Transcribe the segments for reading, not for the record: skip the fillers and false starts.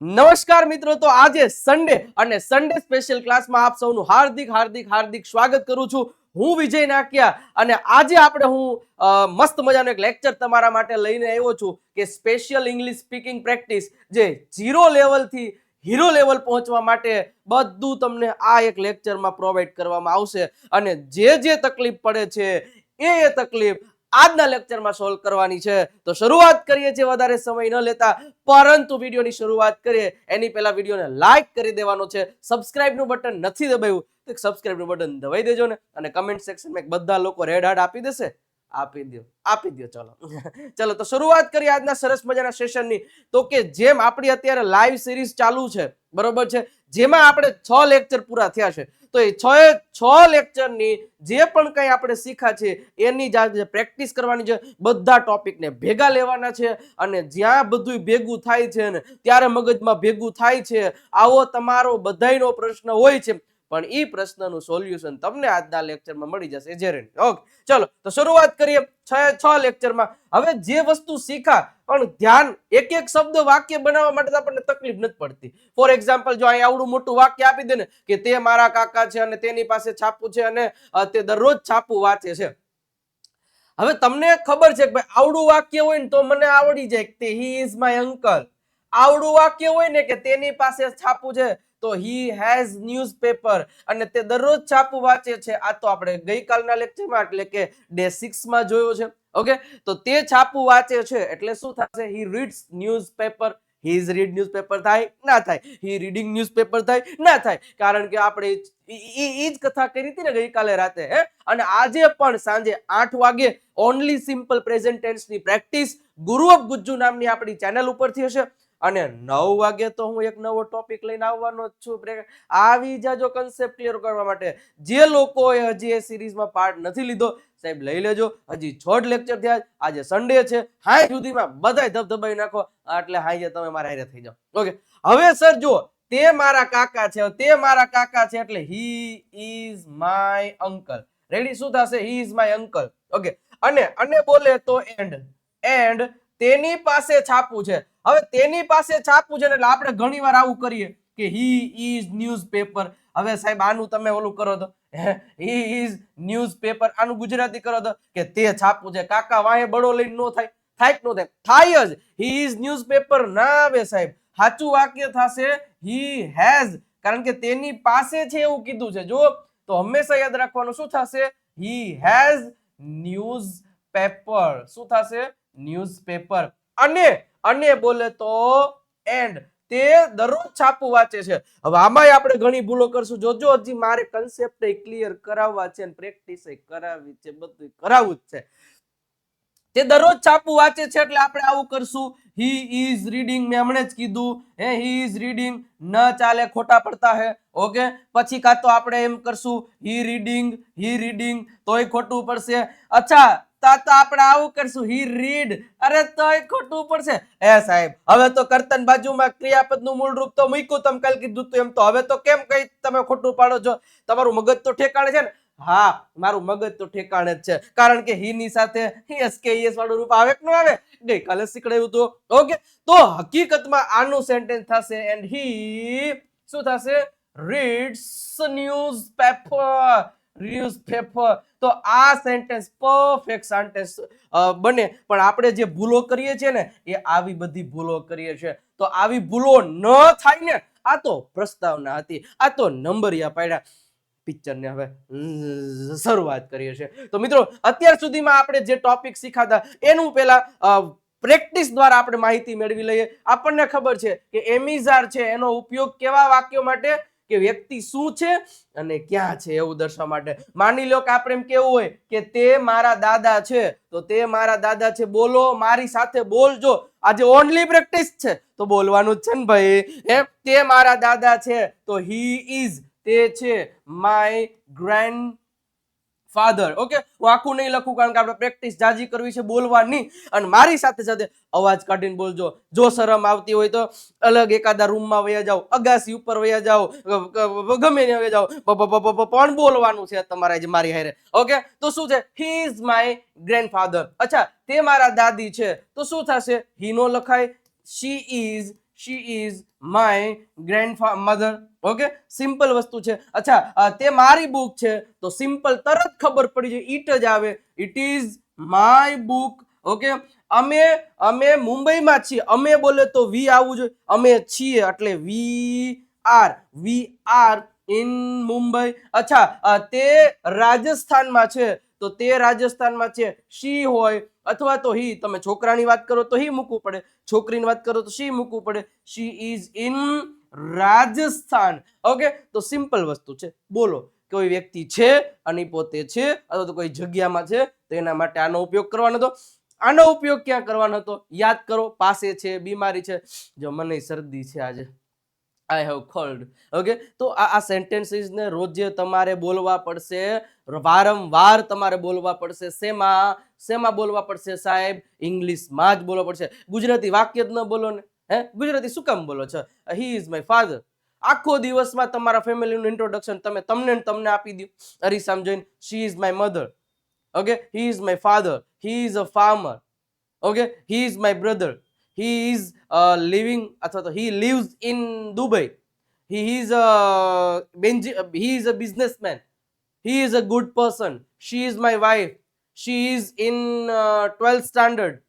નમસ્કાર મિત્રો, તો આજે સન્ડે અને સન્ડે સ્પેશિયલ ક્લાસમાં આપ સૌનું હાર્દિક સ્વાગત કરું છું. હું વિજય નાકિયા અને આજે હું મસ્ત મજાનો એક લેક્ચર તમારા માટે લઈને આવ્યો છું કે સ્પેશિયલ ઇંગ્લિશ સ્પીકિંગ પ્રેક્ટિસ જે 0 લેવલથી હીરો લેવલ પહોંચવા માટે બધું તમને આ એક લેક્ચરમાં પ્રોવાઈડ કરવામાં આવશે અને જે તકલીફ પડે છે એ તકલીફ આજના લેક્ચરમાં સોલ્વ કરવાની છે. તો શરૂઆત કરીએ છીએ વધારે સમય ન લેતા, પરંતુ વિડીયોની શરૂઆત કરીએ એની પહેલા વિડીયોને લાઈક કરી દેવાનો છે. સબસ્ક્રાઇબનું બટન નથી દબાવ્યું તો સબસ્ક્રાઇબનું બટન દબાવી દેજો ને, અને કમેન્ટ સેક્શનમાં બધા લોકો રેડ હાર્ટ આપી દેશે, આપી દો. ચલો તો શરૂઆત કરીએ આજના સરસ મજાના સેશનની. તો કે જેમ આપણી અત્યારે લાઈવ સિરીઝ ચાલુ છે, બરોબર છે, જેમાં આપણે 6 લેક્ચર પૂરા થયા છે, તો એ 6 લેક્ચરની જે પણ કંઈ આપણે શીખ્યા છે એની જે પ્રેક્ટિસ કરવાની છે, બધા ટોપિકને ભેગા લેવાના છે, અને જ્યાં બધું ભેગું થાય છે ને ત્યારે મગજમાં ભેગું થાય છે. આવો તમારો બધાયનો પ્રશ્ન હોય છે, પણ એ પ્રશ્નનું સોલ્યુશન તમને આજના લેક્ચરમાં મળી જશે જેરેન. ઓકે, ચલો તો શરૂઆત કરીએ 6 લેક્ચરમાં. હવે જે વસ્તુ શીખા પણ ધ્યાન એક શબ્દ વાક્ય બનાવવા માટે આપણને તકલીફ નથી પડતી. ફોર એક્ઝામ્પલ, જો અહીં આવડું મોટું વાક્ય આપી દે ને કે તે મારા કાકા છે અને તેની પાસે છાપું છે અને તે દરરોજ છાપું વાંચે છે. હવે તમને ખબર છે કે ભાઈ આવડું વાક્ય હોય ને તો મને આવડી જાય કે હી ઇઝ માય અંકલ. આવડું વાક્ય હોય ને કે તેની પાસે છાપું છે તો હી હેઝ ન્યૂઝપેપર, અને તે દરરોજ છાપું વાંચે છે. આ તો આપણે ગઈકાલના લેક્ચરમાં એટલે કે ડે 6 માં જોયો છે. ઓકે, તો તે છાપું વાંચે છે એટલે શું થશે? He reads newspaper. He is read newspaper થાય ના થાય, હી રીડિંગ ન્યૂઝપેપર થાય ના થાય, કારણ કે આપણે ઈ જ કથા કરી હતી ને ગઈકાલે રાતે. અને આજે પણ સાંજે 8 વાગે ઓનલી સિમ્પલ પ્રેઝન્ટ ટેન્સની પ્રેક્ટિસ ગુરુ ઓફ ગુજ્જુ નામની આપણી ચેનલ ઉપરથી હશે. અને 9 વાગે તો હું એક નવો ટોપિક લઈને આવવાનો જ છું. આવી જાજો કન્સેપ્ટ ક્લિયર કરવા માટે. જે લોકોએ હજી એ સિરીઝમાં પાર્ટ નથી લીધો, સાહેબ લઈ લેજો. હજી 6 લેક્ચર થયા, આજે સન્ડે છે, હાઈ સુધીમાં બધાય ધબધબાઈ નાખો એટલે હાઈ તમે મારા હારે થઈ જાઓ. ઓકે, હવે સર જુઓ, તે મારા કાકા છે, તે મારા કાકા છે એટલે હી ઇઝ માય અંકલ. રેડી? શું થશે? હી ઇઝ માય અંકલ. ઓકે, અને બોલે તો એન્ડ તેની પાસે છાપું છે. હવે તેની પાસે છાપું છે એટલે આપણે ઘણીવાર આવું કરીએ કે હી ઇઝ ન્યૂઝપેપર. હવે સાહેબ આનું તમે ઓલું કરો તો હી ઇઝ ન્યૂઝપેપર, આનું ગુજરાતી કરો તો કે તે છાપું છે. કાકા વાહે બળો લઈને નો થાય? થાય કે નો થાય? થાય જ. હી ઇઝ ન્યૂઝપેપર ના આવે સાહેબ. સાચું વાક્ય થશે હી હેઝ, કારણ કે તેની પાસે છે એવું કીધું છે. જો તો હંમેશા યાદ રાખવાનું શું થશે? He has newspaper. શું થશે? ન્યૂઝપેપર. અને બોલે તો એન્ડ તે દરરોજ છાપું વાંચે છે. હવે આમાંય આપણે ઘણી ભૂલો કરશું. જોજો, હજી મારે કન્સેપ્ટ ક્લિયર કરાવવા છે અને પ્રેક્ટિસ કરાવવી છે, બધું કરાવવું જ છે. તે દરરોજ છાપું વાંચે છે એટલે આપણે આવું કરશું, હી ઇઝ રીડિંગ. મેં હમણે જ કીધું, હી ઇઝ રીડિંગ ન ચાલે, ખોટા પડતા હે. ઓકે, પછી કાં તો આપણે એમ કરશું હી રીડિંગ, તોય ખોટું પડશે. અચ્છા, તો આપણે આવું કરશું હી રીડ, અરે તોય ખોટું પડશે. એ સાહેબ, હવે તો કર્તન બાજુમાં ક્રિયાપદનું મૂળ રૂપ તો મૂક્યું, તમે કાલ કીધું તું એમ, તો હવે તો કેમ કઈ તમે ખોટું પાડો છો? તમારું મગજ તો ઠેકાણે છે ને? હા, મારું મગજ તો ઠેકાણે જ છે, કારણ કે હી ની સાથે એસ વાળું રૂપ આવે કે ન આવે? ગઈકાલે શીખડાયું હતું. ઓકે, તો હકીકતમાં આનું સેન્ટેન્સ થશે એન્ડ હી શું થશે? Reads newspaper. તો આ સેન્ટેન્સ પરફેક્ટ સેન્ટેન્સ બને. પણ આપણે જે ભૂલો કરીએ છીએ ને એ આવી બધી ભૂલો કરીએ છીએ. તો આવી ભૂલો ન થાય ને, આ તો પ્રસ્તાવના હતી, આ તો નંબરિયા પાડ્યા. પિક્ચરને હવે શરૂઆત કરીએ છીએ. તો મિત્રો, અત્યાર સુધીમાં આપણે જે ટોપિક શીખાતા એનું પહેલા પ્રેક્ટિસ દ્વારા આપણે માહિતી મેળવી લઈએ. આપણને ખબર છે કે એમિઝાર છે એનો ઉપયોગ કેવા વાક્યો માટે? કે વ્યક્તિ શું છે અને ક્યાં છે એવું દર્શાવવા માટે. માની લો કે આપણે એમ કેવું હોય કે તે મારા દાદા છે, તો તે મારા દાદા છે, બોલો મારી સાથે, બોલજો. આજે ઓનલી પ્રેક્ટિસ છે તો બોલવાનું જ છે ને ભાઈ. તે મારા દાદા છે તો હી ઇઝ, તે છે માય ગ્રેન્ડ ફાધર. ઓકે, હું આખું નહીં લખું કારણ કે આપણે પ્રેક્ટિસ જાજી કરવી છે બોલવાની. અને મારી સાથે સાથે અવાજ કાઢીને બોલજો. જો શરમ આવતી હોય તો અલગ એકાદા રૂમમાં વયા જાઓ, અગાસી ઉપર વયા જાઓ, ગમે ને વયા જાઓ, પણ બોલવાનું છે તમારે મારી હારે. ઓકે, તો શું છે? He is my grandfather. અચ્છા, તે મારા દાદી છે તો શું થશે? હી નો લખાય, she is. she is my grandmother. Okay, simple વસ્તુ છે. અચ્છા, તે મારી બુક છે તો સિમ્પલ તરત ખબર પડી જાય, ઈટ જ આવે. It is my book. Okay, અમે મુંબઈમાં છીએ, અમે બોલે તો વી આવવું જોઈએ. અમે છીએ એટલે વી આર ઇન મુંબઈ. અચ્છા, તે રાજસ્થાનમાં છે તો તે રાજસ્થાનમાં છે. શી હોય અથવા તો હી, તમે છોકરાની વાત કરો તો હી મૂકવું પડે, છોકરીની વાત કરો તો શી મૂકવું પડે. She is in Rajasthan. Okay, તો સિમ્પલ વસ્તુ છે. બોલો, કોઈ વ્યક્તિ છે અને પોતે છે અથવા તો કોઈ જગ્યામાં છે તો એના માટે આનો ઉપયોગ કરવાનો હતો. આનો ઉપયોગ ક્યાં કરવાનો હતો યાદ કરો. પાસે છે, બીમારી છે. જો મને શરદી છે આજે, આઈ હેવ કોલ્ડ. ઓકે, તો આ સેન્ટેન્સીસ ને રોજે તમારે બોલવા પડશે, વારંવાર તમારે બોલવા પડશે. શેમાં બોલવા પડશે સાહેબ? ઇંગ્લિશમાં જ બોલવા પડશે. ગુજરાતી વાક્ય જ ન બોલો ને. ગુજરાતી શું કામ બોલો છો? હી ઇઝ માય ફાધર. આખો દિવસમાં તમારા ફેમિલીનું ઇન્ટ્રોડક્શન તમને આપી દો. અરીસામ જોઈને she is my mother. Okay, he is my father. He is a farmer. Okay, he is my brother. he is living અથવા તો he lives in Dubai. he is a businessman. he is a good person. she is my wife. she is in 12th standard.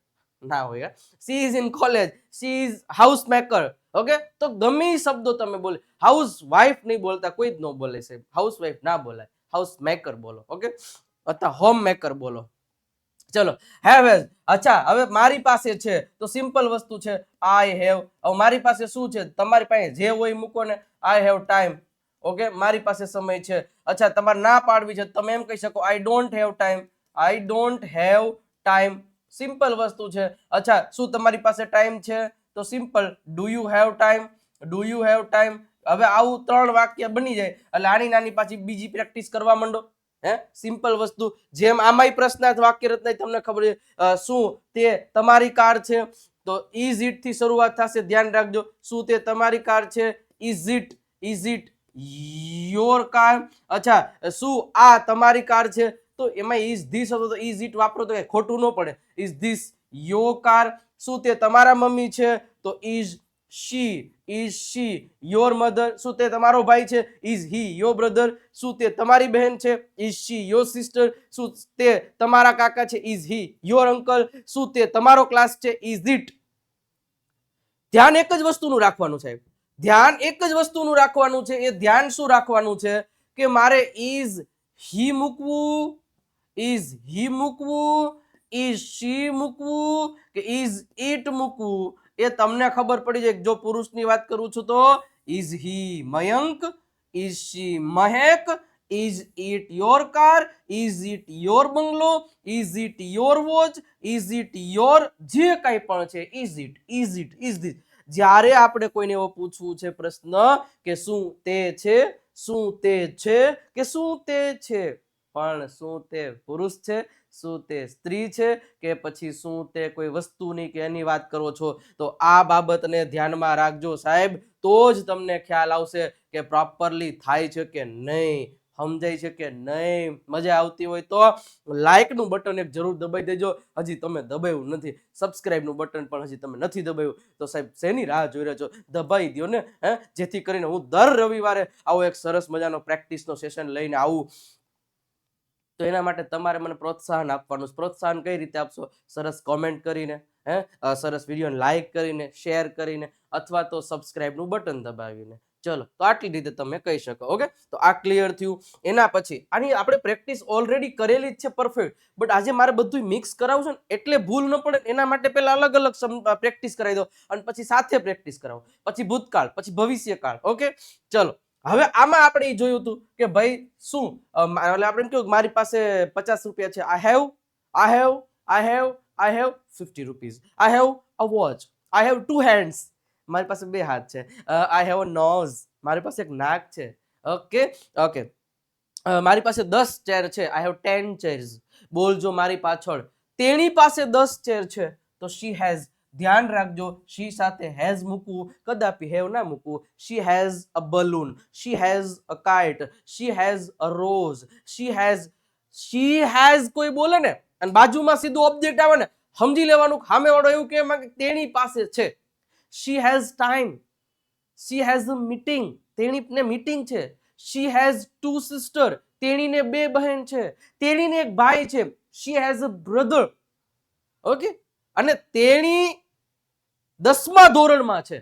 ના હોય, she is in college. she is housemaker. Okay, તો ગમે શબ્દો તમે બોલે. House wife નહીં બોલતા, કોઈ જ ન બોલે સાહેબ. હાઉસ વાઇફ ના બોલાય, હાઉસ મેકર બોલો. ઓકે, અથવા હોમ મેકર બોલો. ચલો, હેવ હેઝ. અચ્છા, હવે મારી પાસે છે તો સિમ્પલ વસ્તુ છે, આઈ હેવ. હવે મારી પાસે શું છે? તમારી પાસે જે હોય મૂકો ને. I have time. ઓકે, મારી પાસે સમય છે. અચ્છા, તમારે ના પાડવી છે, તમે એમ કહી શકો I don't have time. I don't have time. Simple વસ્તુ છે. અચ્છા, શું તમારી પાસે ટાઈમ છે? તો simple, do you have time. Do you have time. હવે આવું 3 વાક્ય બની જાય એટલે આની નાની પાછી બીજી પ્રેક્ટિસ કરવા માંડો. સિમ્પલ વસ્તુ. જેમ આમાંય પ્રશ્નાર્થ વાક્ય રચના તમને ખબર છે. શું તે તમારી કાર છે? તો ઇઝ ઇટ થી શરૂઆત થશે, ધ્યાન રાખજો. શું તે તમારી કાર છે? Is it your car? અચ્છા, શું આ તમારી કાર છે? તો એમાં ઇઝ ધીસ હતો તો ઇઝ ઇટ વાપરો તો ખોટું ન પડે. Is this your car? શું તે તમારા મમ્મી છે? તો ઇઝ શી યોર મધર? શું તે તમારો ભાઈ છે? Is he your brother? શું તે તમારી બહેન છે? Is she your sister? શું તે તમારા કાકા છે? Is he your uncle? શું તે તમારો ક્લાસ છે? Is it? ધ્યાન એક જ વસ્તુનું રાખવાનું સાહેબ. ધ્યાન એક જ વસ્તુનું રાખવાનું છે. એ ધ્યાન શું રાખવાનું છે કે મારે ઇઝ હી મૂકવું, ઇઝ હી મૂકવું, ઇઝ શી મૂકવું કે ઇઝ ઇટ મૂકવું, એ તમને ખબર પડી જાય. જો પુરુષની વાત કરું છું તો is he Mayank, is she Mahek, is it your car, is it your bungalow, is it your watch, is it your જે કંઈ પણ છે, ઇઝ ધીસ. જ્યારે આપણે કોઈને એવો પૂછવું છે પ્રશ્ન કે શું તે છે, શું તે છે કે શું તે છે, પણ શું તે પુરુષ છે, શું તે સ્ત્રી છે કે પછી શું તે કોઈ વસ્તુની કે એની વાત કરો છો, તો આ બાબતને ધ્યાનમાં રાખજો સાહેબ. તો જ તમને ખ્યાલ આવશે કે પ્રોપરલી થાય છે કે નહીં, સમજાય છે કે નહીં. મજા આવતી હોય તો લાઇકનું બટન એક જરૂર દબાઈ દેજો. હજી તમે દબાવ્યું નથી, સબસ્ક્રાઇબનું બટન પણ હજી તમે નથી દબાવ્યું તો સાહેબ શેની રાહ જોઈ રહ્યા છો? દબાઈ દો ને. જેથી કરીને હું દર રવિવારે આવો એક સરસ મજાનો પ્રેક્ટિસનો સેશન લઈને આવું. તો એના માટે તમારે મને પ્રોત્સાહન આપવાનું. પ્રોત્સાહન કઈ રીતે આપશો? સરસ કોમેન્ટ કરીને, સરસ વિડીયોને લાઈક કરીને, શેર કરીને અથવા તો સબસ્ક્રાઇબનું બટન દબાવીને. ચલો, તો આટલી રીતે તમે કહી શકો. ઓકે, તો આ ક્લિયર થયું. એના પછી આની આપણે પ્રેક્ટિસ ઓલરેડી કરેલી જ છે પરફેક્ટ, બટ આજે મારે બધું મિક્સ કરાવવું છે ને એટલે ભૂલ ન પડે એના માટે પહેલા અલગ અલગ પ્રેક્ટિસ કરાવી દો અને પછી સાથે પ્રેક્ટિસ કરાવો, પછી ભૂતકાળ, પછી ભવિષ્યકાળ. ઓકે, ચલો. હવે આમાં આપણે એ જોયું હતું કે ભાઈ શું એટલે આપણે એમ કહ્યું મારી પાસે 50 રૂપિયા છે. I have 50 rupees. I have a watch. I have 2 hands. મારી પાસે 2 હાથ છે. I have a nose. મારી પાસે એક નાક છે. ઓકે. મારી પાસે 10 ચેર છે. I have 10 chairs. બોલજો મારી પાછળ. તેની પાસે 10 ચેર છે તો શી હેઝ. ધ્યાન રાખજો, શી સાથે હેઝ મૂકવું, કદાપી હેવ ના મૂકવું. She has a balloon, she has a kite, she has a rose, she has કોઈ બોલે ને અને બાજુમાં સીધું ઓબ્જેક્ટ આવે ને સમજી લેવાનું સામેવાળો એવું કહે કે તેની પાસે છે. She has time, she has a meeting, તેણીને મીટિંગ છે. શી હેઝ ટુ સિસ્ટર, તેણીને બે બહેન છે. તેણીને એક ભાઈ છે. She has a brother. Okay, અને તેણી 10મા ધોરણમાં છે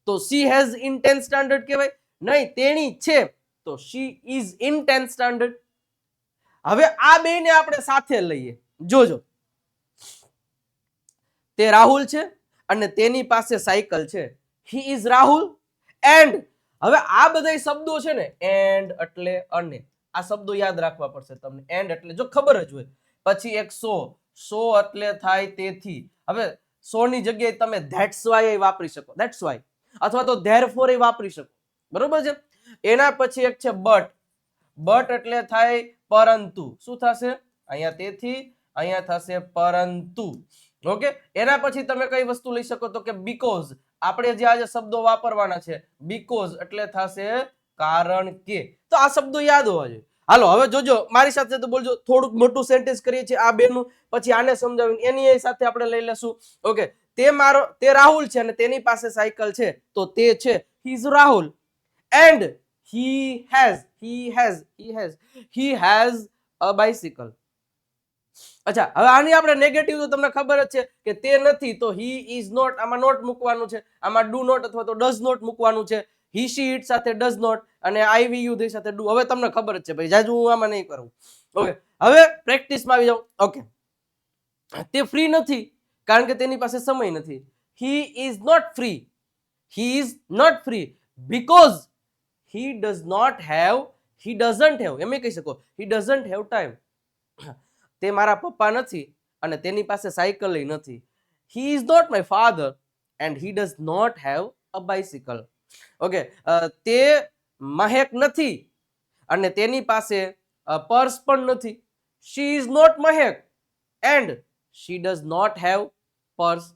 તો શી હેઝ ઇન 10th સ્ટાન્ડર્ડ કહેવાય નહીં, તેણી છે તો શી ઇઝ ઇન 10th સ્ટાન્ડર્ડ. હવે આ બેને આપણે સાથે લઈએ. જોજો, તે રાહુલ છે અને તેની પાસે સાયકલ છે. હી ઇઝ રાહુલ એન્ડ, હવે આ બધા શબ્દો છે ને, એન્ડ એટલે અને, આ શબ્દો યાદ રાખવા પડશે તમને. એન્ડ એટલે જો ખબર જ હોય. પછી એક સો એટલે થાય તેથી. હવે સો ની જગ્યાએ તમે ધેટ્સ વાય વાપરી શકો, ધેટ્સ વાય, અથવા તો ધેરફોર એ વાપરી શકો, બરોબર છે. એના પછી એક છે બટ. બટ એટલે થાય પરંતુ. શું થશે અહીંયા? તેથી અહીંયા થશે પરંતુ. ઓકે, એના પછી તમે કઈ વસ્તુ લઈ શકો તો કે બીકોઝ. આપણે જે આજે શબ્દો વાપરવાના છે, બીકોઝ એટલે થશે કારણ કે. તો આ શબ્દો યાદ હોવા જોઈએ. હાલો હવે જોજો, મારી સાથે તો બોલજો. થોડુંક મોટું સેન્ટેન્સ કરીએ છીએ આ બેનું, પછી આને સમજાવીને એની સાથે આપણે લઈ લેશું. ઓકે, તે રાહુલ છે અને તેની પાસે સાયકલ છે તો તે છે he is Rahul and he has a bicycle. અચ્છા, હવે આની આપણે નેગેટિવ તો તમને ખબર જ છે કે તે નથી તો he is not, આમાં નોટ મૂકવાનું છે, આમાં ડુ નોટ અથવા તો ડઝ નોટ મૂકવાનું છે. he she it સાથે ડઝ નોટ અને I we you they સાથે ડુ. હવે તમને ખબર જ છે ભાઈ, જાજુ હું આમાં નહીં કરું. ઓકે, હવે પ્રેક્ટિસમાં આવી જાઉં. ઓકે, તે ફ્રી નથી કારણ કે તેની પાસે સમય નથી. he is not free because he doesn't have, એમ કહી શકો, he doesn't have time. તે મારા પપ્પા નથી અને તેની પાસે સાયકલ નથી. he is not my father and he does not have a bicycle. Okay, તે મહેક નથી અને તેની પાસે પર્સ પણ નથી. she is not Mahek and she does not have purse.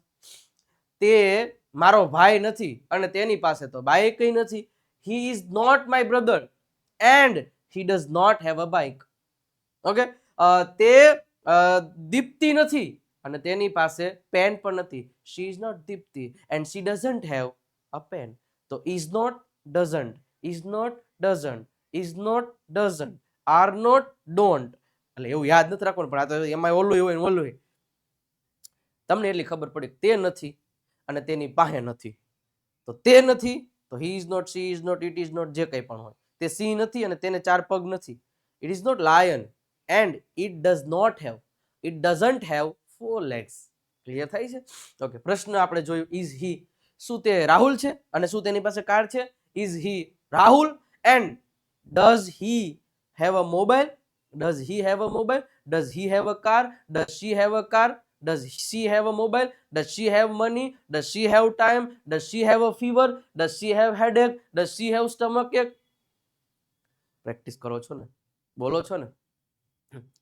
તે મારો ભાઈ નથી અને તેની પાસે તો બાઇક નથી. he is not my brother and he does not have a bike. Okay, તે દીપ્તિ નથી અને તેની પાસે પેન પણ નથી. she is not Deepti and she doesn't have a pen. તો is not, doesn't, is not, are not, don't. એટલે એવું યાદ નથી રાખવાનું, પણ આ તો એમાં ઓલું હોય ને ઓલું. તમને એટલી ખબર પડી તે નથી અને તેની પાસે નથી. તો તે નથી તો he is not, she is not, it is not, જે કંઈ પણ હોય. તે સિંહ નથી અને તેને 4 પગ નથી. it is not lion and it doesn't have 4 legs. Clear થાય છે? ઓકે, પ્રશ્ન આપણે જોયું is he. શું તે રાહુલ છે અને શું તેની પાસે કાર છે? is he Rahul and does he have a mobile? does he have a mobile? does he have a car? does she have a car? does she have a mobile? does she have money? does she have time? does she have a fever? does she have headache? does she have stomach ache? Practice કરો છો ને, બોલો છો ને?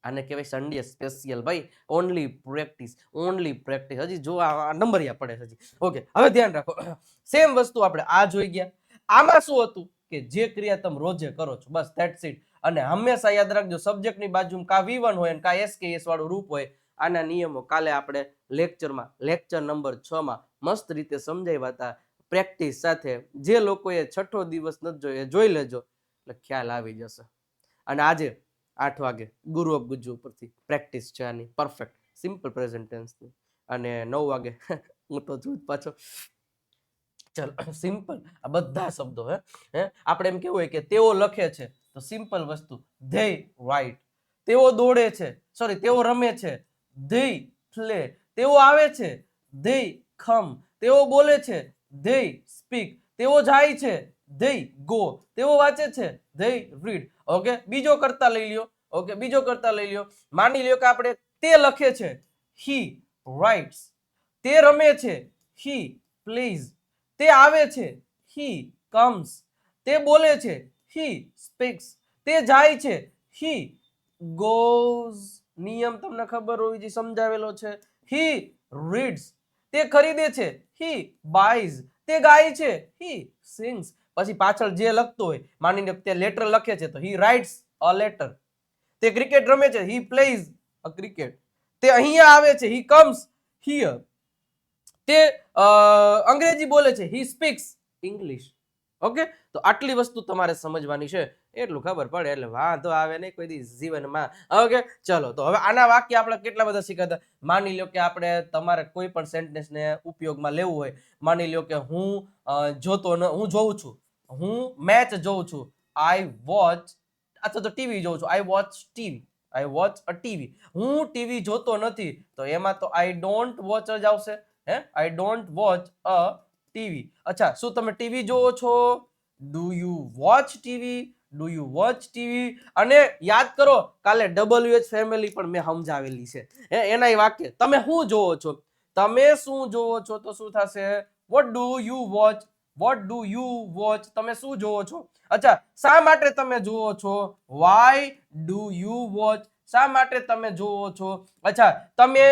આને કહેવાય Sunday special ભાઈ. Only practice. હજી જો આ નંબરિયા પડે છે હજી. ઓકે, હવે ધ્યાન રાખો. સેમ વસ્તુ આપણે આ જોઈ ગયા. આમાં શું હતું કે જે ક્રિયા તમે રોજે કરો છો, બસ ધેટ્સ ઇટ. અને હંમેશા યાદ રાખજો, સબ્જેક્ટની બાજુમાં કા V1 હોય અને કા SKS વાળું રૂપ હોય. આના નિયમો કાલે આપણે લેક્ચર નંબર 6 માં મસ્ત રીતે સમજાવ્યા હતા પ્રેક્ટિસ સાથે. જે લોકોએ 6થો દિવસ નથી જોયો જોઈ લેજો એટલે ખ્યાલ આવી જશે. અને આજે 8 વાગે ગુરુ ઓફ ગુજ્જુ ઉપરથી પ્રેક્ટિસ છે આની પરફેક્ટ સિમ્પલ પ્રેઝન્ટ ટેન્સની. અને 9 વાગે હું તો છું પાછો. ચલો સિમ્પલ આ બધા શબ્દો હે આપણે એમ કેવું હોય કે તેઓ લખે છે તો સિમ્પલ વસ્તુ they write. તેઓ દોડે છે, સોરી તેઓ રમે છે, they play. તેઓ આવે છે, they come. તેઓ બોલે છે, they speak. તેઓ જાય છે, they go. તેઓ વાંચે છે, they read. ઓકે, બીજો કરતા લઈ લ્યો. માની લ્યો કે આપણે તે લખે છે, he writes. તે રમે છે, he plays. તે આવે છે, he comes. તે બોલે છે, he speaks. તે જાય છે, he goes. નિયમ તમને ખબર હોવી જોઈએ, સમજાવેલો છે. he reads. તે ખરીદે છે, he buys. તે ગાય છે, he sings. પછી પાછળ જે લખતો હોય, માનીને તે લેટર લખે છે તો he writes a letter. તે ક્રિકેટ રમે છે, he plays a cricket. તે અહીંયા આવે છે, he comes here. તે અંગ્રેજી બોલે છે, હી સ્પીક્સ ઇંગ્લિશ. ઓકે, તો આટલી વસ્તુ તમારે સમજવાની છે, એટલું ખબર પડે એટલે વાંધો આવે નહીં કોઈ દી જીવનમાં. ઓકે, ચલો તો હવે આના વાક્ય આપણે કેટલા બધા શીખ્યા. માની લો કે આપણે તમારે કોઈ પણ સેન્ટેન્સને ઉપયોગમાં લેવું હોય. માની લો કે હું હું જોઉં છું, હું મેચ જોઉં છું, આઈ વોચ, અથવા તો ટીવી જોઉં છું, આઈ watch TV, I watch a TV. હું ટીવી જોતો નથી, તો એમાં તો આઈ ડોન્ટ વોચ જ આવશે. I don't watch a TV. અચ્છા, શું તમે ટીવી જોવો છો? Do you watch TV? Do you watch TV? અને યાદ કરો, કાલે WH ફેમિલી પણ મેં સમજાવેલી છે. એનાય વાક્ય તમે શું જોવો છો? તમે શું જોવો છો તો શું થશે? What do you watch? What do you watch? તમે શું જોવો છો? અચ્છા, શા માટે તમે જોવો છો? Y do you watch? શા માટે તમે જોવો છો? અચ્છા, તમે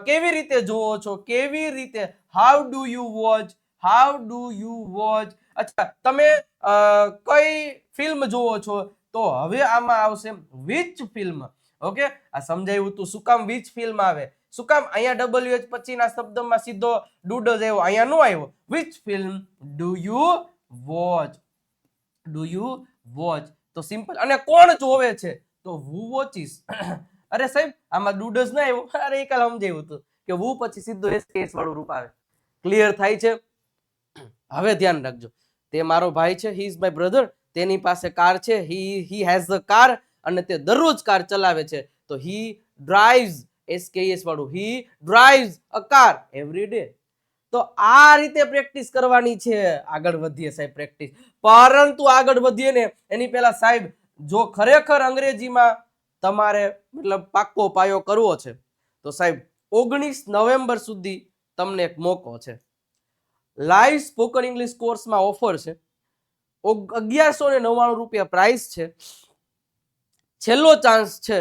કેવી રીતે જોવો છો? કેવી રીતે? How do you watch? How do you watch? અચ્છા, તમે કઈ ફિલ્મ જોવો છો? તો હવે આમાં આવશે વિચ ફિલ્મ. ઓકે, આ સમજાયું તું શું કામ વિચ ફિલ્મ આવે? શું કામ અહીંયા WH પછીના શબ્દમાં સીધો ડુડ જ આવ્યો, અહીંયા નો આવ્યો. Which film do you watch? Do you watch? તો સિમ્પલ. અને કોણ જોવે છે? તો હુ વોચિસ. અરે સાહેબ, આમાં ડુડ જ ના આવ્યો. અરે કાલ સમજાયું હતું કે હુ પછી સીધો એસ વાળું રૂપ આવે. ક્લિયર થાય છે? હવે ધ્યાન રાખજો, તે મારો ભાઈ છે, હી ઇઝ માય બ્રધર. તેની પાસે કાર છે, હી હેઝ અ કાર, અને તે દરરોજ કાર ચલાવે છે. તો હી ડ્રાઇવ્સ, SKS વાળું, he drives a car every day. તો આ રીતે પ્રેક્ટિસ કરવાની છે. આગળ વધીએ સાહેબ પ્રેક્ટિસ. પરંતુ આગળ વધીએ ને એની પહેલા સાહેબ, જો ખરેખર અંગ્રેજીમાં તમારે મતલબ પાક્કો પાયો કરવો છે, તો સાહેબ 19 નવેમ્બર સુધી તમને એક મોકો છે. લાઈવ સ્પોકન ઇંગ્લિશ કોર્સમાં ઓફર છે. 1199 રૂપિયા પ્રાઇસ છે. છેલ્લો ચાન્સ છે.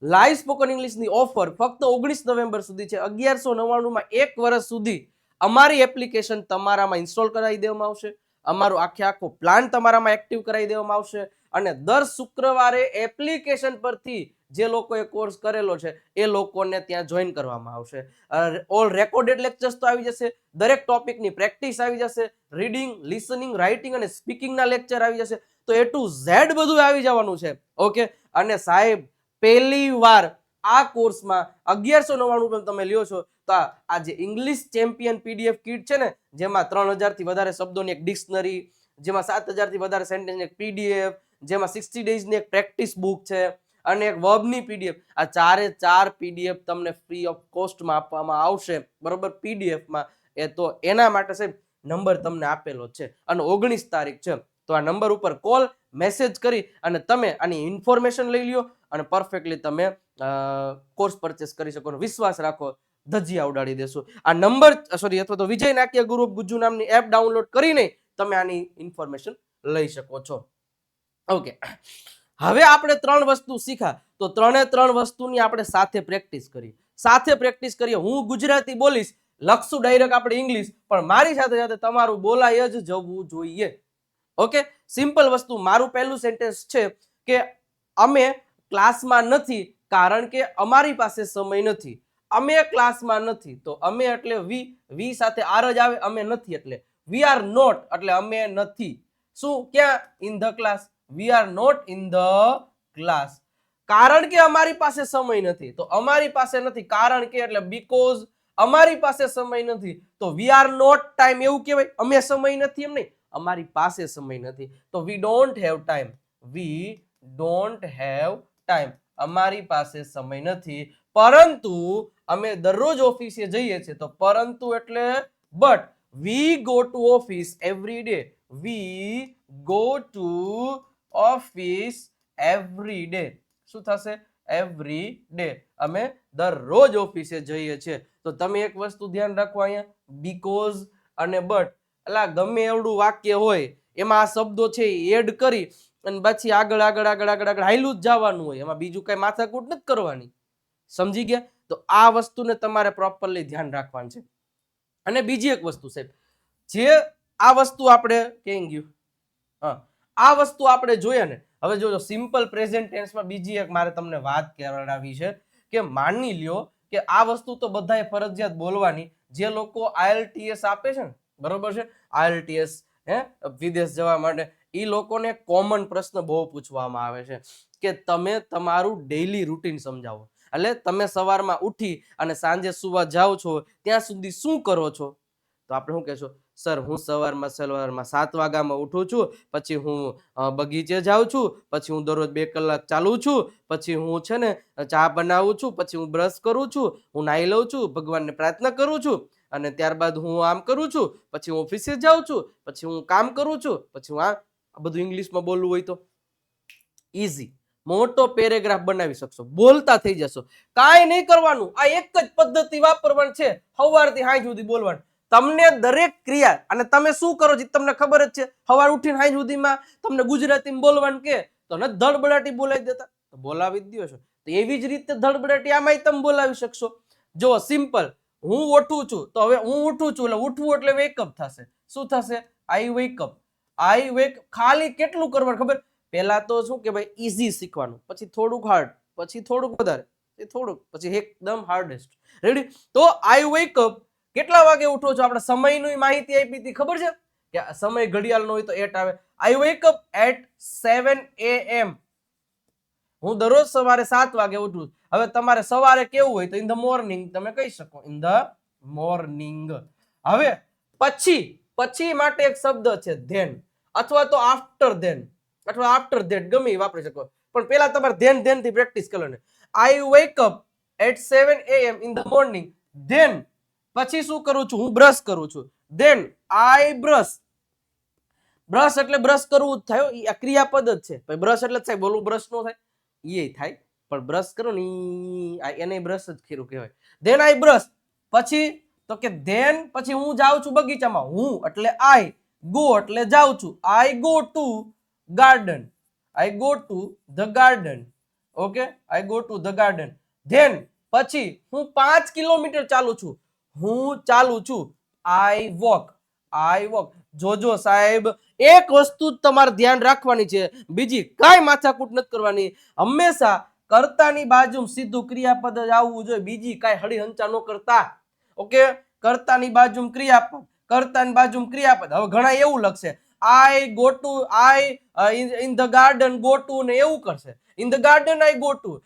લાઈવ સ્પોકન ઇંગ્લિશની ઓફર ફક્ત 19 નવેમ્બર સુધી છે. 1199 માં 1 વર્ષ સુધી અમારી એપ્લિકેશન તમારામાં ઇન્સ્ટોલ કરાવી દેવામાં આવશે. અમારો આખો પ્લાન તમારામાં એક્ટિવ કરાવી દેવામાં આવશે. અને દર શુક્રવારે એપ્લિકેશન પરથી જે લોકોએ કોર્સ કરેલો છે એ લોકોને ત્યાં જોઈન કરવામાં આવશે. ઓલ રેકોર્ડેડ લેક્ચર્સ તો આવી જશે, દરેક ટોપિકની પ્રેક્ટિસ આવી જશે, રીડિંગ, લિસનિંગ, રાઇટિંગ અને સ્પીકિંગના લેક્ચર આવી જશે. તો A to Z બધું આવી જવાનું છે. ઓકે, અને સાહેબ પહેલી વાર આ કોર્સમાં 1199 તમે લ્યો છો તો આ જે ઇંગ્લિશ ચેમ્પિયન PDF કીટ છે ને, જેમાં 3000 થી વધારે શબ્દોની એક ડિક્શનરી, જેમાં 7000 થી વધારે સેન્ટેન્સની એક PDF, જેમાં 60 ડેઝની એક પ્રેક્ટિસ બુક છે, અને એક વર્બની PDF. આ ચારે ચાર PDF તમને ફ્રી ઓફ કોસ્ટમાં આપવામાં આવશે, બરોબર, PDFમાં. એ તો એના માટે સાહેબ નંબર તમને આપેલો છે અને 19 તારીખ છે. તો આ નંબર ઉપર કોલ, મેસેજ કરી અને તમે આની ઇન્ફોર્મેશન લઈ લ્યો અને પરફેક્ટલી તમે કોર્સ પરચેસ કરી શકો. વિશ્વાસ રાખો, ધજિયા ઉડાડી દેશો. આ નંબર અથવા તો વિજય નાટ્ય ગુરુ ગુજ્જુ નામની એપ ડાઉનલોડ કરીને તમે આની ઇન્ફોર્મેશન લઈ શકો છો. ઓકે, હવે આપણે 3 વસ્તુ શીખ્યા, તો ત્રણ વસ્તુની આપણે સાથે પ્રેક્ટિસ કરીએ. હું ગુજરાતી બોલીશ, લખશું ડાયરેક્ટ આપણે ઇંગ્લિશ, પણ મારી સાથે સાથે તમારું બોલાય જ જવું જોઈએ. ઓકે, સિમ્પલ વસ્તુ. મારું પહેલું સેન્ટેન્સ છે કે અમે ક્લાસમાં નથી કારણ કે અમારી પાસે સમય નથી. અમે ક્લાસમાં નથી, તો અમે એટલે વી સાથે આર જ આવે. અમે નથી એટલે વી આર નોટ, એટલે અમે નથી. શું? ક્યાં? In the class. We are not in the class. કારણ કે અમારી પાસે સમય નથી, તો અમારી પાસે નથી કારણ કે એટલે બીકોઝ અમારી પાસે સમય નથી, તો વી આર નોટ ટાઈમ એવું કહેવાય. અમે સમય નથી એમ નહીં, અમારી પાસે સમય નથી, તો we don't have time. We don't have time, અમારી પાસે સમય નથી, પરંતુ અમે દરરોજ ઓફિસે જઈએ છીએ. તો પરંતુ એટલે but we go to office every day. We go to office every day. શું થશે? Every day. અમે દરરોજ ઓફિસે જઈએ છીએ. તો તમે એક વસ્તુ ધ્યાન રાખો, અહીંયા બીકોઝ અને બટ, એટલે ગમે એવડું વાક્ય હોય એમાં આ શબ્દો છે એડ કરી અને પછી આગળ હાઈલું જ જવાનું હોય. એમાં બીજું કઈ માથાકૂટ નથી કરવાની. સમજી ગયા? તો આ વસ્તુને તમારે પ્રોપરલી ધ્યાન રાખવાનું છે. અને બીજી એક વસ્તુ સાહેબ, જે આ વસ્તુ આપણે કેમ ગયું, આ વસ્તુ આપણે જોઈએ ને. હવે જોજો, સિમ્પલ પ્રેઝન્ટ ટેન્સમાં બીજી એક મારે તમને વાત કરાવી છે કે માની લ્યો કે આ વસ્તુ તો બધાએ ફરજિયાત બોલવાની, જે લોકો IELTS આપે છે ને, બરોબર છે, IELTS વિદેશ જવા માટે, એ લોકોને કોમન પ્રશ્ન બહુ પૂછવામાં આવે છે કે તમે તમારું ડેઈલી રૂટીન સમજાવો. એટલે તમે સવારમાં ઉઠી અને સાંજે સુવા જાઓ છો ત્યાં સુધી શું કરો છો? તો આપણે શું કહેશું, સર હું સવારમાં 7 વાગ્યામાં ઉઠું છું, પછી હું બગીચે જાઉં છું, પછી હું દરરોજ 2 કલાક ચાલું છું, પછી હું છે ને ચા બનાવું છું, પછી હું બ્રશ કરું છું, હું નાહી લઉં છું, ભગવાનને પ્રાર્થના કરું છું, અને ત્યારબાદ હું આમ કરું છું, પછી હું ઓફિસે જાઉં છું, પછી હું કામ કરું છું, પછી હું આ બધું ઇંગ્લિશમાં બોલવું હોય તો ઈઝી મોટો પેરેગ્રાફ બનાવી શકશો, બોલતા થઈ જશો. કાંઈ નહીં કરવાનું, આ એક જ પદ્ધતિ વાપરવાની છે, સવારથી સાંજ સુધી બોલવાનું. તમને દરેક ક્રિયા, અને તમે શું કરો છો તમને ખબર જ છે, સવાર ઉઠીને સાંજ સુધીમાં તમને ગુજરાતીમાં બોલવાનું કે તો ને ધડબડાટી બોલાવી દેતા, તો બોલાવી જ દો છો. તો એવી જ રીતે ધડબડાટી આમાંય તમે બોલાવી શકશો. જો સિમ્પલ, હું ઉઠું છું, તો હવે હું ઉઠું છું એટલે ઉઠવું એટલે વેકઅપ થશે. શું થશે? આઈ વેકઅપ. આઈ વેક. ખાલી કેટલું કરવાનું ખબર? પહેલા તો શું કે ભાઈ ઈઝી શીખવાનું, પછી થોડુંક હાર્ડ, પછી થોડુંક વધારે, થોડુંક, પછી એકદમ હાર્ડેસ્ટ. રેડી? તો આઈ વેકઅપ. કેટલા વાગે ઉઠો છો? આપણે સમયની માહિતી આપી હતી, ખબર છે કે સમય ઘડિયાળનો હોય તો 8 આવે. આઈ વેકઅપ એટ 7 AM. હું દરરોજ સવારે 7 વાગે ઉઠું. હવે તમારે સવારે કેવું હોય તો ઇન ધ મોર્નિંગ તમે કહી શકો, ઇન ધ મોર્નિંગ. હવે પછી માટે એક શબ્દ છે ધેન, અથવા તો આફ્ટર ધેન, અથવા આફ્ટર ધેટ, ગમે એ વાપરી શકો. પણ પેલા તમારે ધ્યાનથી પ્રેક્ટિસ કરવાની. I wake up at 7 AM in the morning. Then પછી શું કરું છું? હું બ્રશ કરું છું. Then I brush. બ્રશ એટલે બ્રશ કરવું જ થાય, આ ક્રિયાપદ જ છે. બ્રશ એટલે થાય, બોલું બ્રશ નો થાય, એ થાય, પણ બ્રશ કરો ને એને બ્રશ જ કર્યું કહેવાય. Than I brush. પછી તો કે ધેન પછી હું જાઉં છું બગીચામાં. હું એટલે આઈ, ગો એટલે જાઉં છું. I go to garden. I go to the garden. Okay, I go to the garden. Then પછી હું 5 કિલોમીટર ચાલું છું. હું ચાલું છું. I walk. I walk. જોજો સાહેબ, એક વસ્તુ તમારે ધ્યાન રાખવાની છે, બીજી કાંઈ માથાકૂટ નથી કરવાની. હંમેશા કર્તાની બાજુ સીધું ક્રિયાપદ જ આવવું જોઈએ, બીજી કાંઈ હળી હંચા ન કરતા. ઓકે, કર્તાની બાજુ ક્રિયાપદ, કર્તાની બાજુ ક્રિયાપદ. હવે ઘણા એવું લખશે I go to, I in the garden go to, ને એવું કરશે in the garden I go to.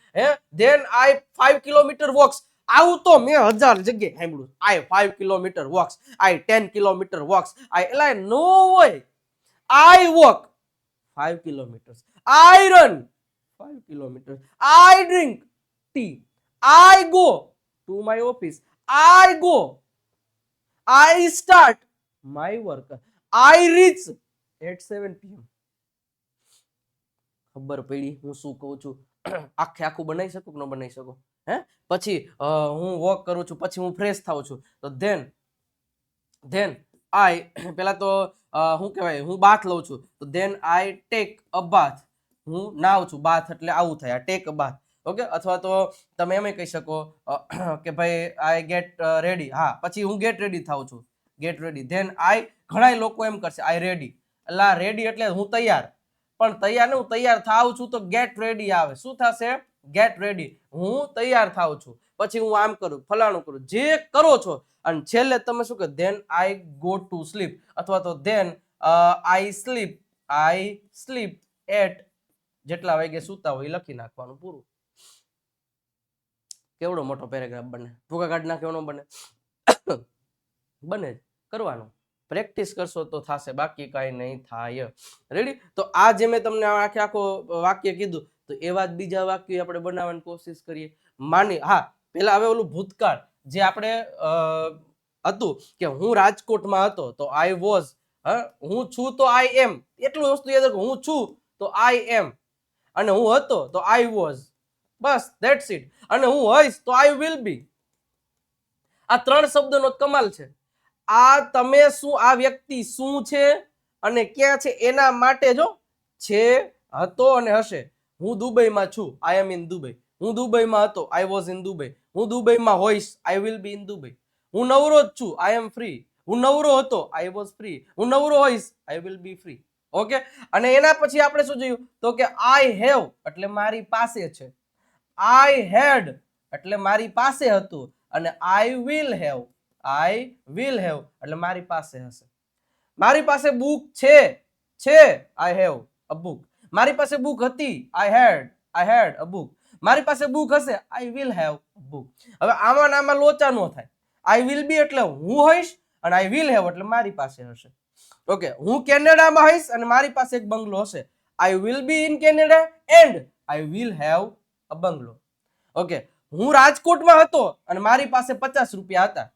Then I 5 kilometre walks. આવું તો મેં 1000 જગ્યાએ સાંભળ્યું. I 5 kilometre walks, I 10 kilometre walks, I એટલે નો હોય. I walk 5 kilometres, I run 5 kilometres, I drink tea, I go to my office, I go, I start my work, I reach at 7 PM. ખબર પડી હું શું કહું છું? આખું બનાવી શકું કે ન બનાવી શકું? પછી હું વોક કરું છું, પછી હું ફ્રેશ થાઉં છું, તો ધેન આઈ, પેલા તો શું કહેવાય, હું બાથ લઉં છું, તો ધેન આઈ ટેક અ બાથ. હું નાવ છું, બાથ એટલે આવું થાય, ટેક અ બાથ. ઓકે, અથવા તો તમે એમ કહી શકો કે ભાઈ આઈ ગેટ રેડી. હા, પછી હું ગેટ રેડી થાઉં છું, ગેટ રેડી. ધેન આઈ, ઘણા લોકો એમ કરશે આઈ રેડી, એટલે રેડી એટલે હું તૈયાર, પણ તૈયાર ને હું તૈયાર થાઉં છું તો ગેટ રેડી આવે. શું થશે? Gate ready. હું તૈયાર થાઉં છું, પછી હું આમ કરું, ફલાણું કરું, જે કરો છો, અને છેલ્લે તમે શું કહો? Than I go to sleep, અથવા તો ધેન આઈ સ્લીપ એટ, જેટલા વાગે સુતા હોય લખી નાખવાનું, પૂરું. કેવડો મોટો પેરેગ્રાફ બને? ટૂંકા કાઢ નાખવાનો બને? બને જ. કરવાનું, પ્રેક્ટિસ કરશો તો થશે, બાકી કાંઈ નહીં થાય. રેડી? તો આ જે મેં તમને આખો વાક્ય કીધું, તો એવા જ બીજા વાક્ય આપણે બનાવવાની કોશિશ કરીએ. હા, પેલા હવે ઓલું ભૂતકાળ જે આપણે હતું કે હું રાજકોટમાં હતો તો આઈ વોઝ, હું છું તો આઈ એમ, એટલું વસ્તુ યાદ રાખો. હું છું તો આઈ એમ, અને હું હતો તો I was. Bus, that's it. અને હું હોઈશ તો આઈ વિલ બી. આ 3 શબ્દોનો કમાલ છે. આ તમે શું, આ વ્યક્તિ શું છે અને ક્યાં છે એના માટે જો છે, હતો અને હશે. હું દુબઈમાં છું, આઈ એમ ઇન દુબઈ. હું દુબઈમાં હતો, આઈ વોઝ ઇન દુબઈ. હું દુબઈમાં હોઈશ, I will be in Dubai. હું નવરો જ છું, આઈ એમ ફ્રી. હું નવરો હતો, આઈ વોઝ ફ્રી. હું નવરો હોઈશ, I will be free. Okay, અને એના પછી આપણે શું જોયું? તો કે આઈ હેવ એટલે મારી પાસે છે, આઈ હેડ એટલે મારી પાસે હતું, અને I will have I will have એટલે મારી પાસે હશે. મારી પાસે બુક છે આઈ હેવ અ બુક. મારી પાસે બુક હતી આઈ હેડ અ બુક. મારી પાસે બુક હશે I will have a book. હવે આમાં નામાં લોચા નો થાય. આઈ વિલ બી એટલે હું હોઈશ અને આઈ વિલ હેવ એટલે મારી પાસે હશે. ઓકે, હું કેનેડામાં હોઈશ અને મારી પાસે એક બંગલો હશે. I will be in Canada and I will have a bungalow. Okay, હું રાજકોટમાં હતો અને મારી પાસે 50 રૂપિયા હતા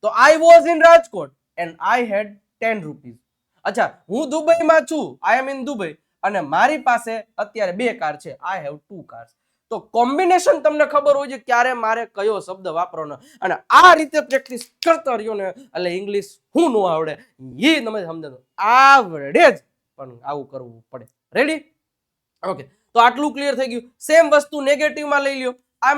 તો I was in Rajkot and I had 10 rupees. અચ્છા, હું દુબઈમાં છું, આઈ એમ ઇન દુબઈ અને મારી પાસે અત્યારે 2 કાર છે, આઈ હેવ 2 કાર્સ. તો કોમ્બિનેશન તમને ખબર હોય છે ક્યારે મારે કયો શબ્દ વાપરવાનો અને આ રીતે પ્રેક્ટિસ કરતા રહ્યો ને એટલે ઇંગ્લિશ હું નો આવડે એ તમે સમજો આવડે જ પણ આવું કરવું પડે. રેડી? ઓકે, તો આટલું ક્લિયર થઈ ગયું. સેમ વસ્તુ નેગેટિવમાં લઈ લ્યો. આઈ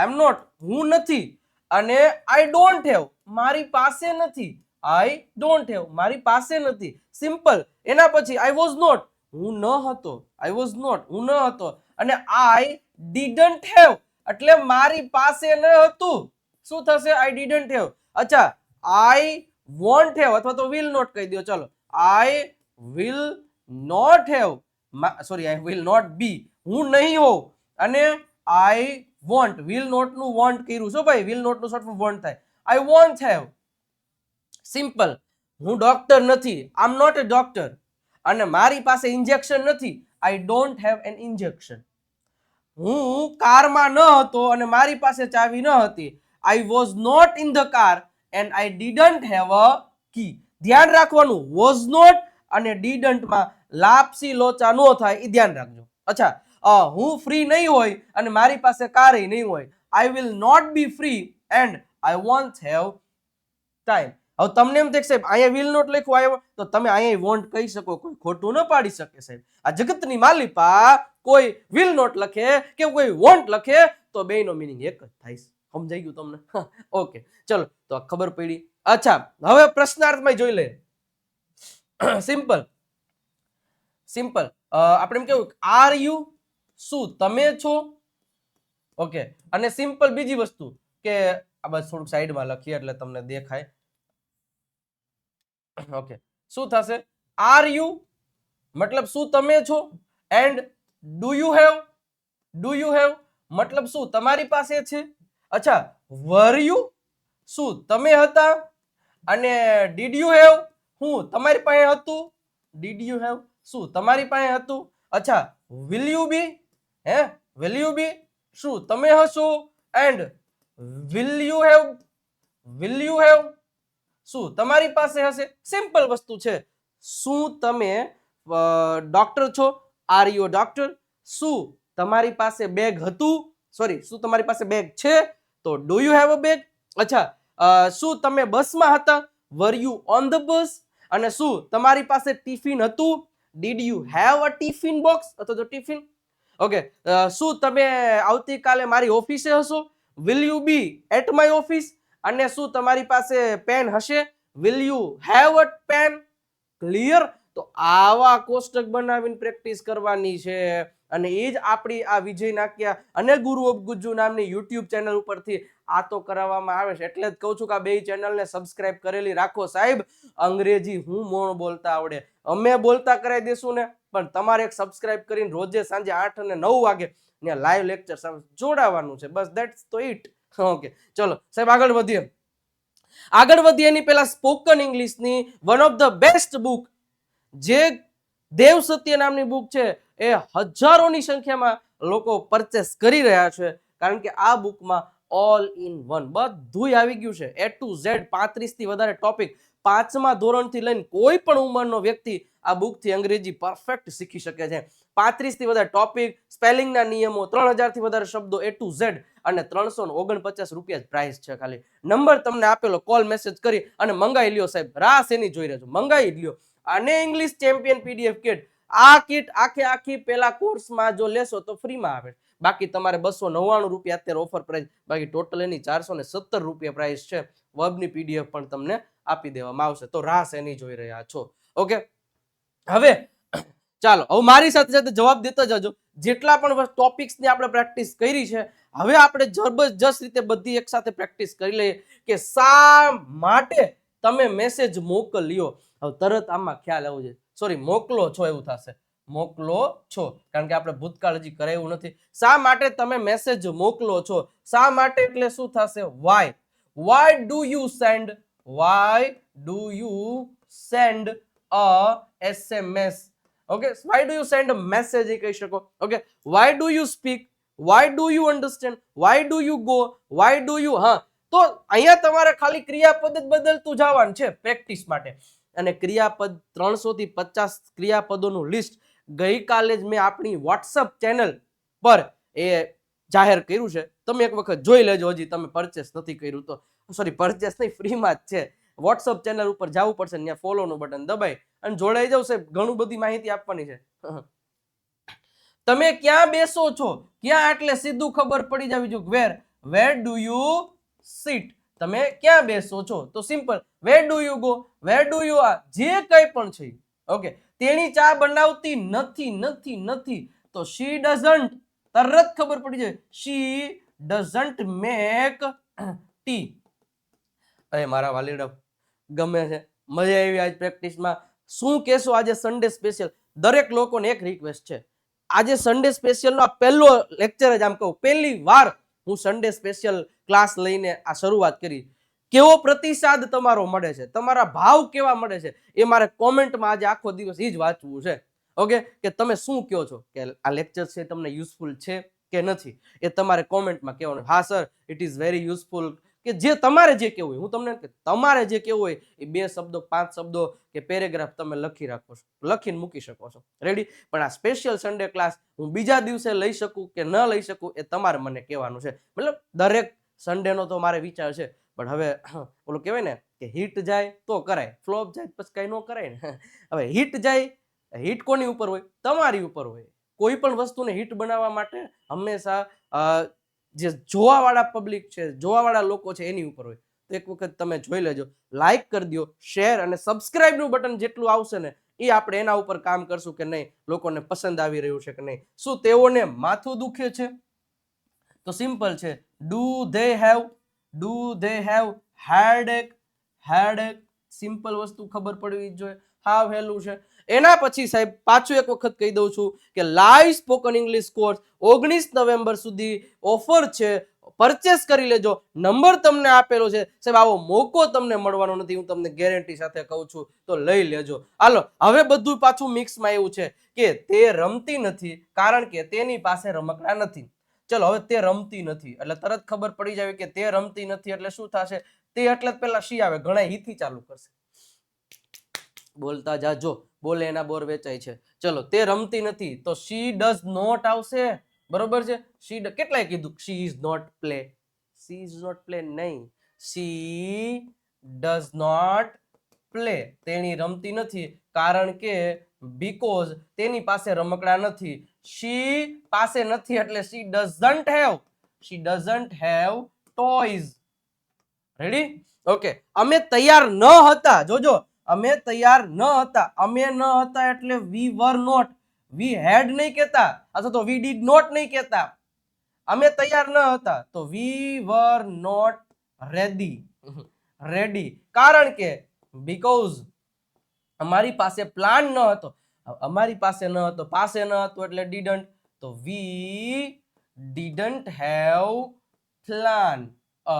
એમ નોટ હું નથી અને આઈ ડોન્ટ હેવ મારી પાસે નથી. આઈ ડોન્ટ હેવ મારી પાસે નથી. સિમ્પલ. એના પછી આઈ વોઝ નોટ હું ન હતો. આઈ વોઝ નોટ હું ન હતો અને આઈ ડીડન્ટ હેવ એટલે મારી પાસે ન હતું. શું થશે? આઈ ડીડન્ટ હેવ. અચ્છા, આઈ વોન્ટ હેવ અથવા તો વિલ નોટ કહી દો. ચલો, I will not have sorry I will not be હું નહીં હોઉં અને આઈ વોન્ટ વિલ નોટ નું વોન્ટ કર્યું છો ભાઈ. વિલ નોટ નું શોર્ટ ફોર્મ વોન્ટ થાય. I won't have. સિમ્પલ. હું ડોક્ટર નથી. I am not a doctor અને મારી પાસે ઇન્જેક્શન નથી. I don't have an injection. હું કારમાં ન હતો અને મારી પાસે ચાવી ન હતી. I was not in the car and I didn't have a key. ધ્યાન રાખવાનું, વોઝ નોટ અને ડીડન્ટમાં લાપસી લોચા નો થાય એ ધ્યાન રાખજો. અચ્છા, હું ફ્રી નહીં હોય અને મારી પાસે કાર નહીં હોય. I will not be free and I won't have time. હવે તમને એમ થાય સાહેબ અહીંયા વિલ નોટ લખ્યું આવ્યો તો તમે અહીંયા વોન્ટ કહી શકો, કોઈ ખોટું ન પાડી શકે સાહેબ. આ જગતની માલિપા કોઈ વિલ નોટ લખે કે કોઈ વોન્ટ લખે તો બેયનો મીનિંગ એક જ થાય. સમજાઈ ગયું તમને? ઓકે, ચલો તો ખબર પડી. અચ્છા, હવે પ્રશ્નાર્થમાં જોઈ લે. સિમ્પલ આપણે એમ કેવું આર યુ શું તમે છો. ઓકે, અને સિમ્પલ બીજી વસ્તુ કે આ બસ થોડુંક સાઈડમાં લખીએ એટલે તમને દેખાય. ઓકે, શું થશે? આર યુ મતલબ શું તમે છો એન્ડ ડુ યુ હેવ મતલબ શું તમારી પાસે છે. અચ્છા, વર યુ શું તમે હતા અને ડીડ યુ હેવ હું તમારી પાસે હતું. ડીડ યુ હેવ શું તમારી પાસે હતું. અચ્છા, વિલ યુ બી શું તમે હશો એન્ડ વિલ યુ હેવ શું તમારી પાસે હશે. સિમ્પલ વસ્તુ છે. શું તમે ડોક્ટર છો? Are you doctor. શું તમારી પાસે બેગ હતું? સોરી, શું તમારી પાસે બેગ છે? તો do you have a bag. અચ્છા, શું તમે બસમાં હતા? વર યુ ઓન ધ બસ. અને શું તમારી પાસે ટિફિન હતું? Did you have a tiffin box અથવા તો ટિફિન. ઓકે, શું તમે આવતીકાલે મારી ઓફિસે હશો? Will you be at my office. અને શું તમારી પાસે પેન હશે? Will you have a pen. Clear? તો આવા કોષ્ટક બનાવીને પ્રેક્ટિસ કરવાની છે અને એ જ આપણી આ વિજય નાક્યા અને ગુરુ ઓફ ગુજ્જુ નામની યુટ્યુબ ચેનલ ઉપરથી આ તો કરાવવામાં આવે છે. એટલે જ કહું છું કે આ બે ચેનલને સબસ્ક્રાઇબ કરેલી રાખો સાહેબ. અંગ્રેજી હું મોણ બોલતા આવડે, અમે બોલતા કરાવી દેશું ને, પણ તમારે એક સબસ્ક્રાઇબ કરીને રોજે સાંજે 8 અને 9 વાગે ત્યાં લાઈવ લેક્ચર સાથે જોડાવાનું છે. બસ ધેટ્સ તો ઇટ. ઓકે, ચલો સાહેબ આગળ વધીએ એની પહેલા સ્પોકન ઇંગ્લિશની one of the best book જે દેવ સત્ય નામની બુક છે એ હજારોની સંખ્યામાં લોકો પરચેસ કરી રહ્યા છે કારણ કે આ બુકમાં ઓલ ઇન વન બધું આવી ગયું છે. A to Z 35 થી વધારે ટોપિક 5મા ધોરણથી લઈને કોઈ પણ ઉંમરનો વ્યક્તિ આ બુકથી અંગ્રેજી પરફેક્ટ શીખી શકે છે. 35 થી વધારે ટોપિક, સ્પેલિંગના નિયમો, 3000 થી વધારે શબ્દો A to Z અને 349 રૂપિયા પ્રાઇસ છે. ખાલી નંબર તમને આપેલો, કોલ મેસેજ કરી અને મંગાઈ લ્યો સાહેબ. રાસ એની જોઈ રહેજો, મંગાઈ લ્યો. અને ઇંગ્લિશ ચેમ્પિયન PDF કિટ, આ કિટ આખી પેલા કોર્સમાં જો લેશો તો ફ્રીમાં આવે. બાકી તમારે 299 રૂપિયા અત્યારે ઓફર પ્રાઇસ, બાકી ટોટલ એની 417 રૂપિયા પ્રાઇસ છે. વર્બની PDF પણ તમને આપી દેવામાં આવશે. તો રાસ એની જોઈ રહ્યા છો. ઓકે, હવે ચાલો, હવે મારી સાથે સાથે જવાબ દેતા જજો. જેટલા પણ ટોપિક્સની આપણે પ્રેક્ટિસ કરી છે, હવે આપણે જબરજસ્ત રીતે બધી એક સાથે પ્રેક્ટિસ કરી લઈએ કે શા માટે તમે મેસેજ મોકલ્યો. હવે તરત આમાં ખ્યાલ આવવો જોઈએ, સોરી મોકલો છો એવું થશે, મોકલો છો, કારણ કે આપણે ભૂતકાળ હજી કરાયું નથી. શા માટે તમે મેસેજ મોકલો છો, શા માટે એટલે શું થશે? Why do you send, why do you send a SMS. Okay, why do you send a message એ કહી શકો. Okay, why do you speak, why do you understand, why do you go, why do you. હા, તો અહીંયા તમારે ખાલી ક્રિયાપદ જ બદલતું જવાનું છે પ્રેક્ટિસ માટે. અને ક્રિયાપદ 300 થી 50 ક્રિયાપદોનું લિસ્ટ ગઈકાલે જ મેં આપણી વોટ્સઅપ ચેનલ પર એ જાહેર કર્યું છે. તમે એક વખત જોઈ લેજો, હજી તમે પરચેસ નથી કર્યું તો. સોરી, પરચેસ નહીં, ફ્રીમાં જ છે. વોટ્સઅપ ચેનલ ઉપર જવું પડશે, ત્યાં ફોલોનું બટન દબાઈ અને જોડાઈ જાવ. સાહેબ ઘણું બધી માહિતી આપવાની છે. તમે ક્યાં બેસો છો, ક્યાં એટલે સીધું ખબર પડી જવી જોઈએ. વેર ડુ યુ સીટ, તમે ક્યાં બેસો છો, તો simple where do you go, where do you આ, જે કંઈ પણ છે. ઓકે, તેણી ચા બનાવતી નથી, નથી, નથી, તો શી ડઝન્ટ, તરત ખબર પડી જાય, શી ડઝન્ટ મેક ટી. અરે મારા વાલીડા, ગમે છે, મજા આવી આજ પ્રેક્ટિસમાં. શું કહેશો આજે સન્ડે સ્પેશિયલ? દરેક લોકોને એક રિક્વેસ્ટ છે, આજે સન્ડે સ્પેશિયલનો આ પહેલો લેક્ચર જ, આમ કહું પહેલી વાર હું સન્ડે સ્પેશિયલ ક્લાસ લઈને આ શરૂઆત કરી. કેવો પ્રતિસાદ તમારો મળે છે, તમારા ભાવ કેવા મળે છે, એ મારે કોમેન્ટમાં આજે આખો દિવસ એ જ વાંચવું છે. ઓકે, કે તમે શું કહો છો, કે આ લેક્ચર છે તમને યુઝફુલ છે કે નથી, એ તમારે કોમેન્ટમાં કહેવાનું. હા sir, it is very useful, કે જે તમારે જે કહેવું હોય, હું તમને તમારે જે કહેવું હોય એ 2 શબ્દો 5 શબ્દો કે પેરેગ્રાફ તમે લખી રાખો છો, લખીને મૂકી શકો છો. રેડી? પણ આ સ્પેશિયલ સન્ડે ક્લાસ હું બીજા દિવસે લઈ શકું કે ન લઈ શકું એ તમારે મને કહેવાનું છે. મતલબ દરેક સન્ડેનો તો મારે વિચાર છે, પણ હવે ઓલું કહેવાય ને કે હિટ જાય તો કરાય, ફ્લોપ જાય પછી કઈ ન કરાય ને. હવે હિટ જાય, હિટ કોની ઉપર હોય? તમારી ઉપર હોય. કોઈ પણ વસ્તુને હિટ બનાવવા માટે હંમેશા જે જોવાવાળા પબ્લિક છે, જોવાવાળા લોકો છે, એની ઉપર હોય. તો એક વખત તમે જોઈ લેજો, લાઈક કરી દો, શેર અને સબસ્ક્રાઇબનું બટન જેટલું આવશે ને એ આપણે એના ઉપર કામ કરશું કે નહીં, લોકોને પસંદ આવી રહ્યું છે કે નહીં. શું તેઓને માથું દુખે છે? તો સિમ્પલ છે, do they have headache, headache. Simple વસ્તુ ખબર પડવી જોઈએ, હાવ હેલું છે. એના પછી સાહેબ પાછું એક વખત કહી દઉં છું કે live spoken English course 19 November સુધી ઓફર છે, પરચેસ કરી લેજો. નંબર તમને આપેલો છે સાહેબ, આવો મોકો તમને મળવાનો નથી, હું તમને ગેરંટી સાથે કહું છું, તો લઈ લેજો. હાલો, હવે બધું પાછું મિક્સમાં એવું છે કે તે રમતી નથી કારણ કે તેની પાસે રમકડા નથી. ચલો, હવે તે રમતી નથી એટલે તરત ખબર પડી જાય કે તે રમતી નથી એટલે શું થશે? તે એટલે પેલા શી આવે, ઘણા હીથી ચાલુ કરશે. બોલતા જાજો, બોલે એના બોર વેચાય છે. ચલો, તે રમતી નથી તો શી ડઝ નોટ આવશે. બરોબર છે? શી કેટલાય કીધું she is not play, she is not play નહીં, શી ડઝ નોટ પ્લે. તેણી રમતી નથી કારણ કે બીકોઝ તેની પાસે રમકડા નથી. શી પાસે નથી એટલે she doesn't have, she doesn't have toys. Ready? Okay, અમે તૈયાર ન હતા. જોજો, અમે તૈયાર ન હતા, અમે ન હતા એટલે વી વર નોટ, વી હેડ નહીં કહેતા, અથવા તો વી ડીડ નોટ નહીં કહેતા. અમે તૈયાર ન હતા તો વી વર નોટ રેડી. રેડી કારણ કે બીકોઝ અમારી પાસે પ્લાન ન હતો, અમારી પાસે ન હતો, પાસે ન હતો એટલે ડીડન્ટ, તો we didn't have plan, a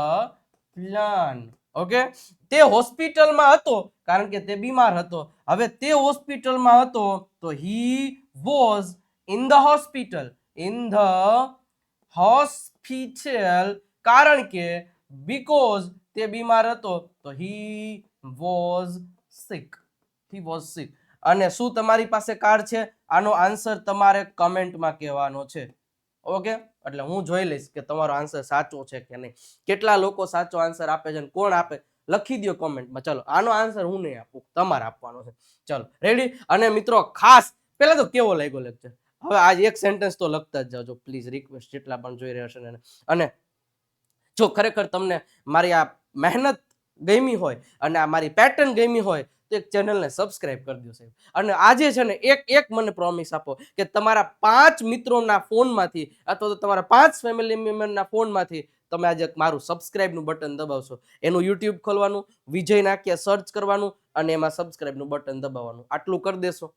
plan. Okay, તે હોસ્પિટલમાં હતો કારણ કે તે બીમાર હતો. હવે તે હોસ્પિટલમાં હતો તો he was in the hospital, in the hospital કારણ કે બીકોઝ તે બીમાર હતો તો he was six, he was સિક. અને શું તમારી પાસે કાર છે? આનો આન્સર તમારે કમેન્ટમાં કહેવાનો છે. ઓકે, એટલે હું જોઈ લઈશ કે તમારો આન્સર સાચો છે કે નહીં. કેટલા લોકો સાચો આન્સર આપે છે, કોણ આપે લખી દો કોમેન્ટમાં. ચલો, આનો આન્સર હું નહીં આપું, તમારે આપવાનો છે. ચલો, રેડી? અને મિત્રો ખાસ પહેલા તો કેવો લાગ્યો લેક્ચર? હવે આજ એક સેન્ટેન્સ તો લખતા જ જાજો પ્લીઝ, રિક્વેસ્ટ જેટલા પણ જોઈ રહ્યા છે. અને જો ખરેખર તમને મારી આ મહેનત ગમી હોય અને આ મારી પેટર્ન ગમી હોય તો એક ચેનલને સબસ્ક્રાઇબ કરી દો સાહેબ. અને આજે છે ને એક મને પ્રોમિસ આપો કે તમારા 5 મિત્રોના ફોનમાંથી અથવા તો તમારા 5 ફેમિલી મેમ્બરના ફોનમાંથી તમે આજે મારું સબસ્ક્રાઇબનું બટન દબાવશો. એનું યુટ્યુબ ખોલવાનું, વિજય નાકિયા સર્ચ કરવાનું અને એમાં સબસ્ક્રાઇબનું બટન દબાવવાનું. આટલું કરી દેશો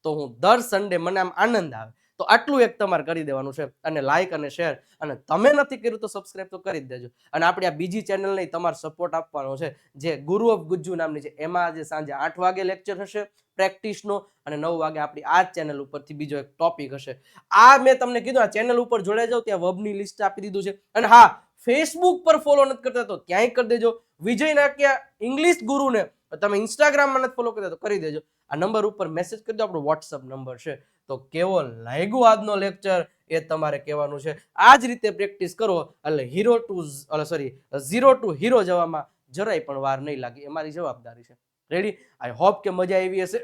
તો હું દર સન્ડે મને આમ આનંદ આવે તો આટલું એક તમારે કરી દેવાનું છે. અને લાઈક અને શેર, અને તમે નથી કર્યું તો સબસ્ક્રાઇબ તો કરી જ દેજો. અને આપણી આ બીજી ચેનલને તમારે સપોર્ટ આપવાનો છે, જે ગુરુ ઓફ ગુજ્જુ નામની છે. એમાં આજે સાંજે 8 વાગે લેક્ચર હશે પ્રેક્ટિસનો, અને 9 વાગે આપણી આ ચેનલ ઉપરથી બીજો એક ટોપિક હશે. આ મેં તમને કીધું, આ ચેનલ ઉપર જોડાઈ જાવ, ત્યાં વબની લિસ્ટ આપી દીધું છે. અને હા, ફેસબુક પર ફોલો નથી કરતા તો ત્યાંય કરી દેજો. વિજય નાકિયા ઇંગ્લિશ ગુરુને તમે ઇન્સ્ટાગ્રામમાં નથી ફોલો કરતા તો કરી દેજો. આ નંબર ઉપર મેસેજ કરી દો, આપણો વોટ્સઅપ નંબર છે. તો કેવો લાગ્યો આજનો લેક્ચર એ તમારે કહેવાનું છે. આ જ રીતે પ્રેક્ટિસ કરો એટલે ઝીરો ટુ હીરો જવામાં જરાય પણ વાર નહીં લાગે. એ મારી જવાબદારી છે. રેડી? આઈ હોપ કે મજા આવી હશે.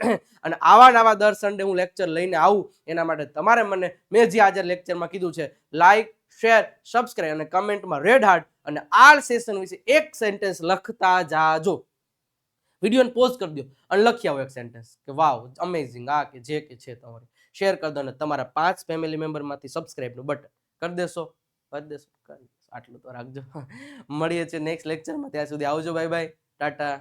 અને આવા નવા દર સન્ડે હું લેક્ચર લઈને આવું એના માટે તમારે મેં જે આજે લેક્ચરમાં કીધું છે, લાઈક, શેર, સબસ્ક્રાઇબ અને કમેન્ટમાં રેડ હાર્ટ અને આ સેશન વિશે એક સેન્ટેન્સ લખતા જાજો. વિડીયોને પોઝ કરી દો અને લખી આવો એક સેન્ટેન્સ કે વાવ, અમેઝિંગ, આ કે જે કે છે તમારે શેર કરી દો. અને તમારા 5 ફેમિલી મેમ્બરમાંથી સબસ્ક્રાઇબનું બટન કરી દેશો. આટલું તો રાખજો. મળીએ છીએ નેક્સ્ટ લેક્ચરમાં. ત્યાં સુધી આવજો. Bye bye, Tata.